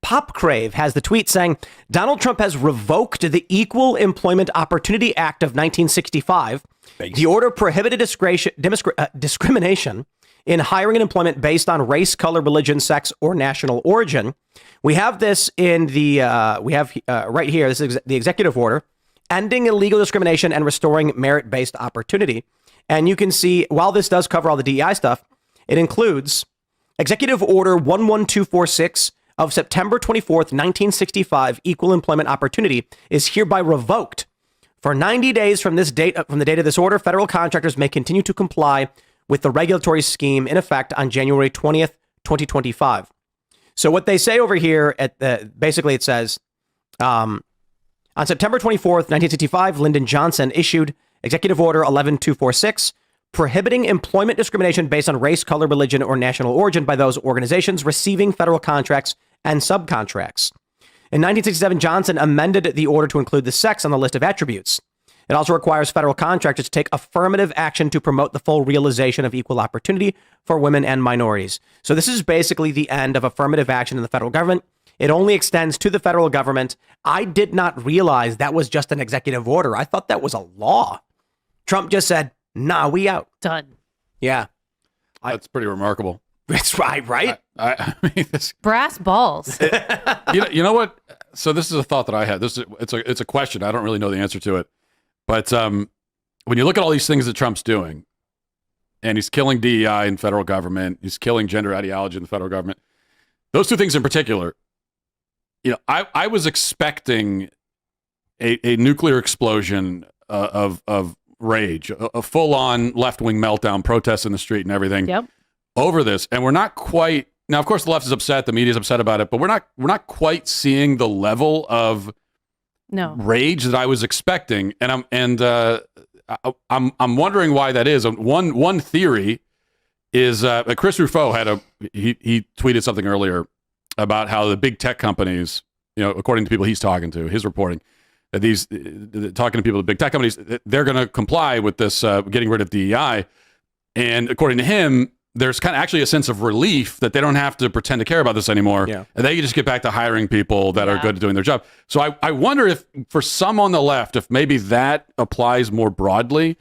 Popcrave has the tweet saying, Donald Trump has revoked the Equal Employment Opportunity Act of 1965. The order prohibited discrimination in hiring and employment based on race, color, religion, sex, or national origin. We have this in the, right here, this is the executive order, ending illegal discrimination and restoring merit-based opportunity. And you can see, while this does cover all the DEI stuff, it includes Executive Order 11246 of September 24th, 1965, Equal Employment Opportunity is hereby revoked. For 90 days from this date, from the date of this order, federal contractors may continue to comply with the regulatory scheme in effect on January 20th, 2025. So what they say over here, basically it says, on September 24th, 1965, Lyndon Johnson issued Executive Order 11246, prohibiting employment discrimination based on race, color, religion, or national origin by those organizations receiving federal contracts and subcontracts. In 1967, Johnson amended the order to include the sex on the list of attributes. It also requires federal contractors to take affirmative action to promote the full realization of equal opportunity for women and minorities. So this is basically the end of affirmative action in the federal government. It only extends to the federal government. I did not realize that was just an executive order. I thought that was a law. Trump just said, nah, we out. Done. Yeah. That's pretty remarkable. That's right? I mean, brass balls. You know what? So this is a thought that I had. It's a question. I don't really know the answer to it. But when you look at all these things that Trump's doing, and he's killing DEI in federal government, he's killing gender ideology in the federal government, those two things in particular, you know, I was expecting a nuclear explosion of rage, a full-on left-wing meltdown, protests in the street and everything over this. And we're not quite, now, of course, the left is upset, the media is upset about it, but we're not quite seeing the level of rage that I was expecting. And I'm wondering why that is. One theory is Chris Rufo he tweeted something earlier about how the big tech companies, you know, according to people he's talking to, his reporting, that talking to people at big tech companies, they're going to comply with this getting rid of DEI. And according to him, there's kind of actually a sense of relief that they don't have to pretend to care about this anymore. Yeah. And they can just get back to hiring people that are good at doing their job. So I wonder if for some on the left, if maybe that applies more broadly,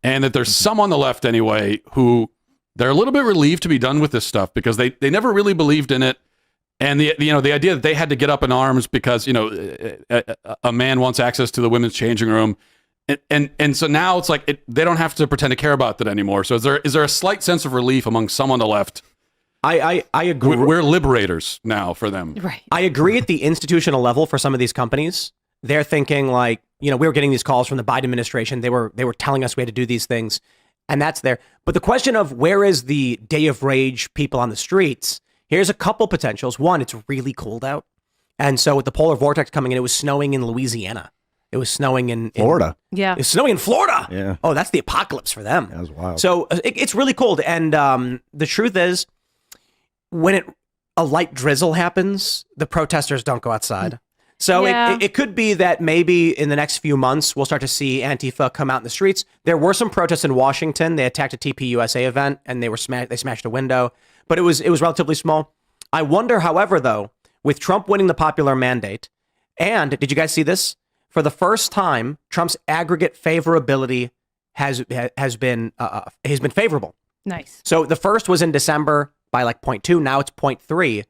and that there's some on the left anyway who they're a little bit relieved to be done with this stuff because they never really believed in it. And the idea that they had to get up in arms because, you know, a man wants access to the women's changing room. And so now it's like they don't have to pretend to care about that anymore. So is there a slight sense of relief among some on the left? I agree. We're liberators now for them. Right. I agree at the institutional level for some of these companies. They're thinking like, you know, we were getting these calls from the Biden administration. They were telling us we had to do these things, and that's there. But the question of where is the day of rage people on the streets? Here's a couple potentials. One, it's really cold out. And so with the polar vortex coming in, it was snowing in Louisiana. It was snowing in Florida. Yeah. It's snowing in Florida. Yeah. Oh, that's the apocalypse for them. That was wild. So it's really cold. And the truth is, when a light drizzle happens, the protesters don't go outside. So it could be that maybe in the next few months, we'll start to see Antifa come out in the streets. There were some protests in Washington. They attacked a TPUSA event and they smashed a window, but it was relatively small. I wonder, however, though, with Trump winning the popular mandate, and did you guys see this? For the first time, Trump's aggregate favorability has been favorable. Nice. So the first was in December by like 0.2. Now it's 0.3.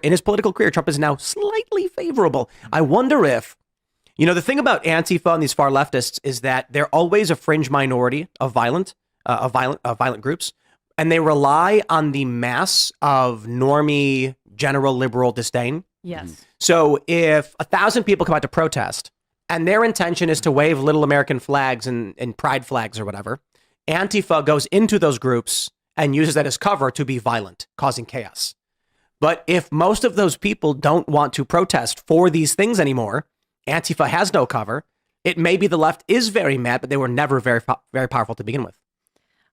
In his political career, Trump is now slightly favorable. I wonder if, you know, the thing about Antifa and these far leftists is that they're always a fringe minority of violent groups, and they rely on the mass of normie general liberal disdain. Yes. So if 1,000 people come out to protest, and their intention is to wave little American flags and pride flags or whatever, Antifa goes into those groups and uses that as cover to be violent, causing chaos. But if most of those people don't want to protest for these things anymore, Antifa has no cover. It may be the left is very mad, but they were never very, very powerful to begin with.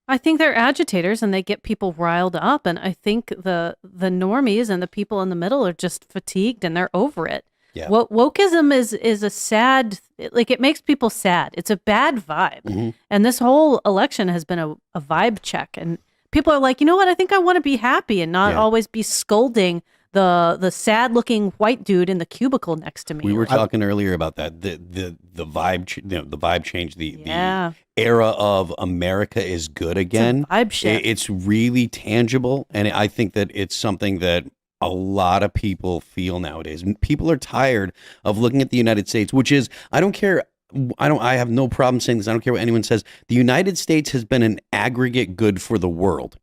I think they're agitators and they get people riled up. And I think the normies and the people in the middle are just fatigued and they're over it. Yeah. Wokeism is a sad, like it makes people sad. It's a bad vibe. Mm-hmm. And this whole election has been a vibe check. And people are like, you know what? I think I want to be happy and not always be scolding the sad looking white dude in the cubicle next to me. We were talking earlier about that. The vibe, the vibe change, the era of America is good again. It's a vibe shift. It's really tangible, and I think that it's something that a lot of people feel nowadays. People are tired of looking at the United States, which is, I don't care. I have no problem saying this. I don't care what anyone says. The United States has been an aggregate good for the world.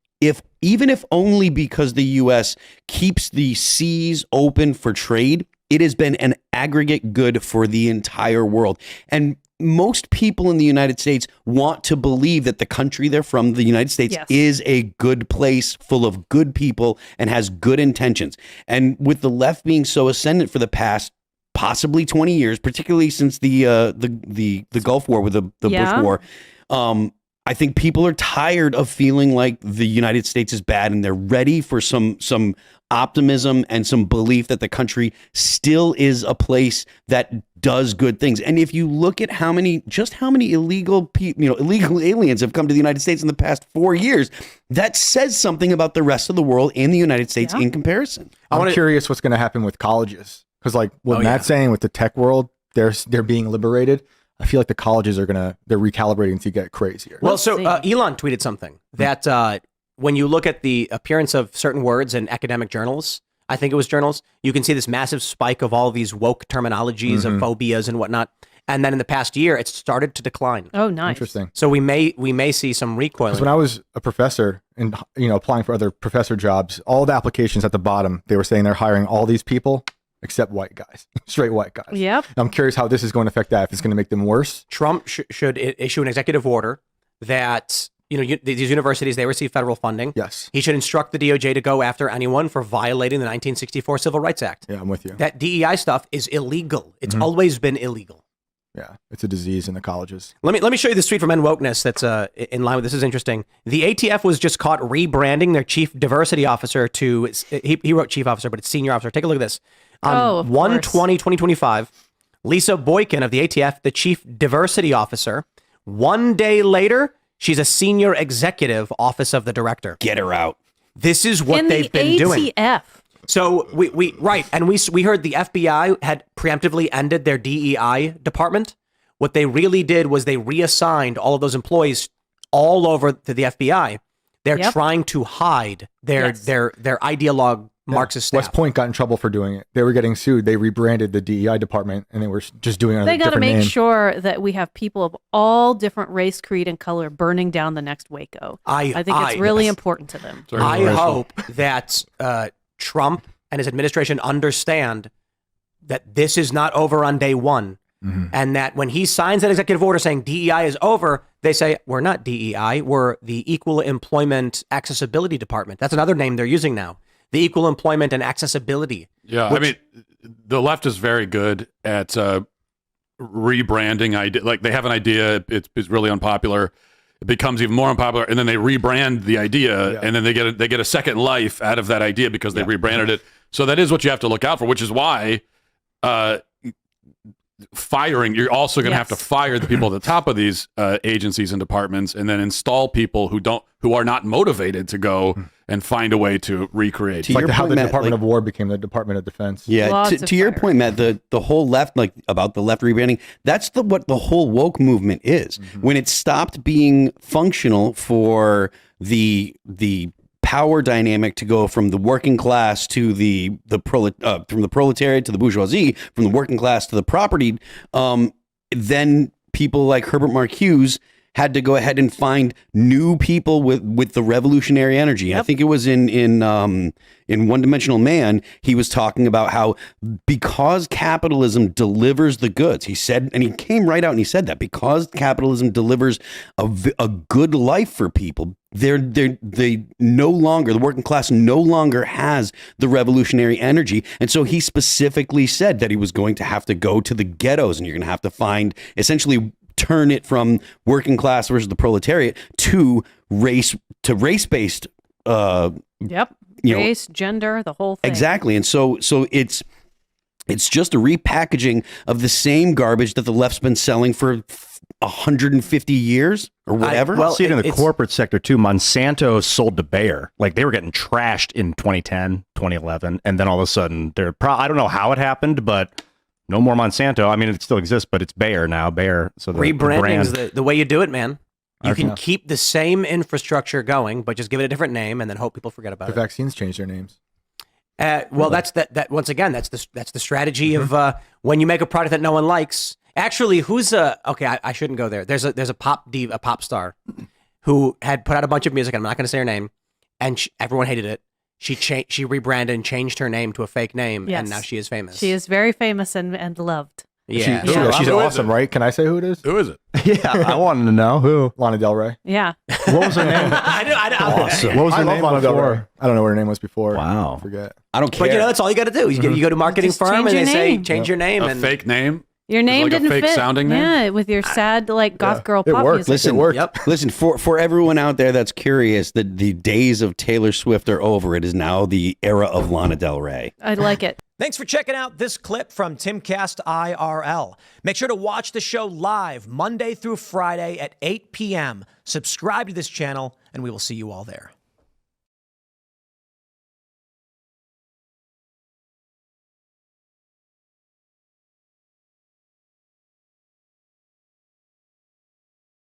Even if only because the U.S. keeps the seas open for trade, it has been an aggregate good for the entire world. And most people in the United States want to believe that the country they're from, the United States, is a good place full of good people and has good intentions. And with the left being so ascendant for the past possibly 20 years, particularly since the Gulf War with the Bush War, I think people are tired of feeling like the United States is bad, and they're ready for some optimism and some belief that the country still is a place that does good things. And if you look at how many illegal aliens have come to the United States in the past 4 years, that says something about the rest of the world and the United States in comparison. I'm curious what's going to happen with colleges, because like what Matt's saying with the tech world, they're being liberated. I feel like the colleges they're recalibrating to get crazier. Well, so Elon tweeted something that when you look at the appearance of certain words in academic journals, I think it was journals, you can see this massive spike of all these woke terminologies of phobias and whatnot. And then in the past year, it's started to decline. Oh, nice. Interesting. So we may see some recoiling. When I was a professor and applying for other professor jobs, all the applications at the bottom, they were saying they're hiring all these people except white guys, straight white guys. Yep. I'm curious how this is going to affect that, if it's going to make them worse. Trump should issue an executive order that, these universities, they receive federal funding. Yes. He should instruct the DOJ to go after anyone for violating the 1964 Civil Rights Act. Yeah, I'm with you. That DEI stuff is illegal. It's always been illegal. Yeah, it's a disease in the colleges. Let me show you this tweet from NWokeness that's in line with this. Is interesting. The ATF was just caught rebranding their chief diversity officer to, he wrote chief officer, but it's senior officer. Take a look at this. On 1/20/2025, Lisa Boykin of the ATF, the chief diversity officer. 1 day later, she's a senior executive, office of the director. Get her out. This is what they've been doing. ATF. So we heard the FBI had preemptively ended their DEI department. What they really did was they reassigned all of those employees all over to the FBI. They're trying to hide their ideologue Marxist staff. West Point got in trouble for doing it. They were getting sued. They rebranded the DEI department, and they were just doing it under a different name. They got to make sure that we have people of all different race, creed, and color burning down the next Waco. I think it's really important to them. I hope that Trump and his administration understand that this is not over on day one, and that when he signs that executive order saying DEI is over, they say, we're not DEI, we're the Equal Employment Accessibility Department. That's another name they're using now. The Equal Employment and Accessibility. Yeah, I mean, the left is very good at rebranding idea. Like, they have an idea, it's really unpopular. It becomes even more unpopular, and then they rebrand the idea, and then they get a second life out of that idea because they rebranded it. So that is what you have to look out for, which is why firing, you're also going to have to fire the people at the top of these agencies and departments, and then install people who are not motivated to go and find a way to recreate. Like how the Department of War became the Department of Defense. Yeah, to your point, Matt, the whole left, like about the left rebranding, that's what the whole woke movement is. When it stopped being functional for the power dynamic to go from the working class to from the proletariat to the bourgeoisie, from the working class to the property, then people like Herbert Marcuse had to go ahead and find new people with the revolutionary energy. I think it was in One Dimensional Man, he was talking about how because capitalism delivers the goods, he said, and he came right out and he said that because capitalism delivers a good life for people, they no longer, the working class no longer has the revolutionary energy. And so he specifically said that he was going to have to go to the ghettos, and you're going to have to find, essentially turn it from working class versus the proletariat to race-based race, gender, the whole thing. Exactly. And so it's just a repackaging of the same garbage that the left's been selling for 150 years or whatever. Well, see it in the corporate sector too. Monsanto sold to Bayer. Like they were getting trashed in 2010, 2011. And then all of a sudden I don't know how it happened, but no more Monsanto. I mean, it still exists, but it's Bayer now. Bayer. So rebranding is the way you do it, man. You can keep the same infrastructure going, but just give it a different name and then hope people forget about it. The vaccines change their names. Well, that's that. Once again, that's the strategy of when you make a product that no one likes. Actually, who's okay? I shouldn't go there. There's a pop star who had put out a bunch of music. I'm not going to say her name, and everyone hated it. She rebranded and changed her name to a fake name, and now she is famous. She is very famous and loved. Yeah, she's awesome, right? Can I say who it is? Who is it? Yeah, I wanted to know who. Lana Del Rey. Yeah. What was her name? Awesome. What was her name? Lana Del Rey. I don't know what her name was before. Wow. I forget. I don't care. But that's all you got to do. You go to a marketing firm and they say change your name. A fake name. Your name didn't fake fit. Sounding name? Yeah, with your sad goth girl it pop worked. music. Listen, it worked. Listen, for everyone out there that's curious, the days of Taylor Swift are over. It is now the era of Lana Del Rey. I like it. Thanks for checking out this clip from Timcast IRL. Make sure to watch the show live Monday through Friday at 8 p.m. Subscribe to this channel, and we will see you all there.